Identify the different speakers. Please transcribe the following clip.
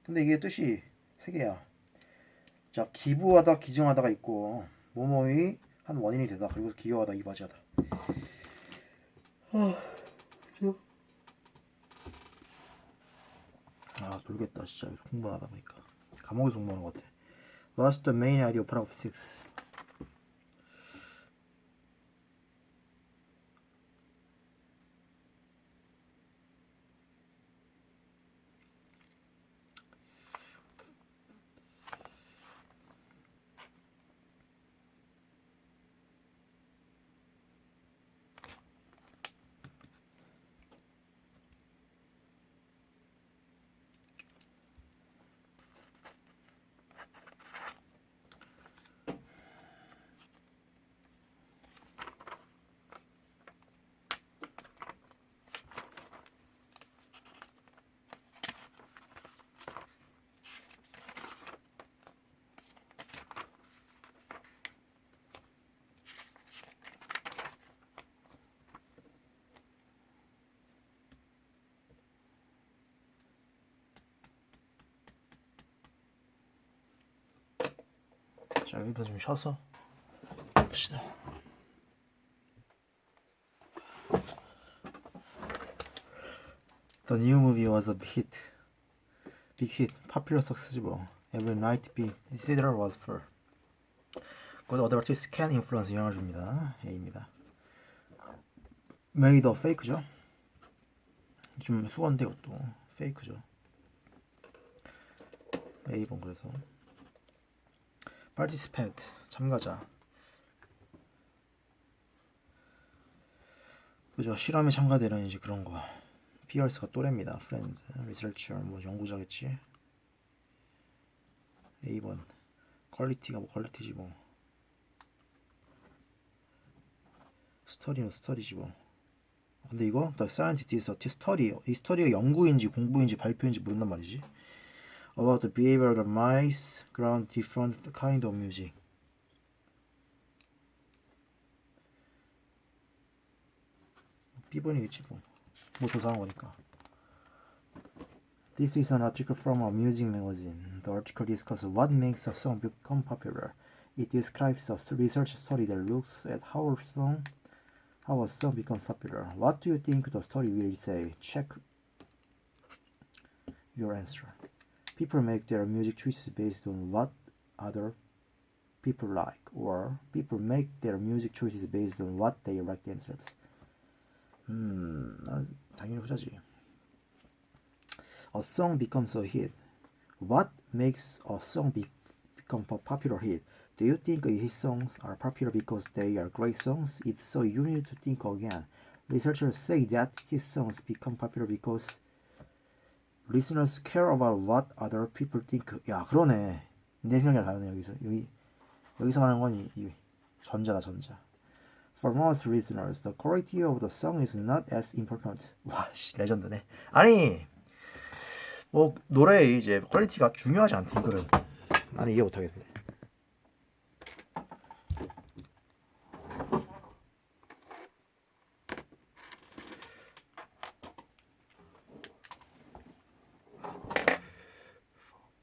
Speaker 1: 근데 이게 뜻이 세 개야. 자, 기부하다, 기증하다가 있고 뭐뭐의 한 원인이 되다. 그리고 기여하다, 이바지하다. 돌겠다 진짜. 공부하다 보니까 감옥에서 공부하는 것 같아. What's the main idea of paragraph 6? 자, 여기서 좀 쉬어서 봅시다. The new movie was a hit. Big hit. Popular successful. Every night be theater was full. Good advertising can influence 영향을 줍니다. A입니다. Made a fake죠. 좀 수건데 이것도 페이크죠. A번 그래서 participate 참가자. 그죠. 실험에 참가되는 이제 그런 거. peers가 또래입니다. friends, researcher 뭐 연구자겠지. A번 퀄리티가 뭐 퀄리티지 뭐. 스터디는 스터디지 뭐. 근데 이거 the scientist study 이 스터디가 연구인지 공부인지 발표인지 모른단 말이지. About the behavior of mice ground different kind of music. B번이겠지 뭐. 뭐 조사한 거니까. This is an article from a music magazine. The article discusses what makes a song become popular. It describes a research study that looks at how a song becomes popular. What do you think the story will say? Check your answer. People make their music choices based on what other people like, or people make their music choices based on what they like themselves. 당연히 후자지. A song becomes a hit. What makes a song become a popular hit? Do you think hit songs are popular because they are great songs? If so, you need to think again. Researchers say that hit songs become popular because listeners care about what other people think. 야, 그러네. 내 생각이랑 다르네. 여기서 하는 건 이 전자다, 전자. For most listeners, the quality of the song is not as important. 와, 씨, 레전드네. 아니, 뭐 노래의 이제 퀄리티가 중요하지 않대 이거는. 나는 이해 못하겠네.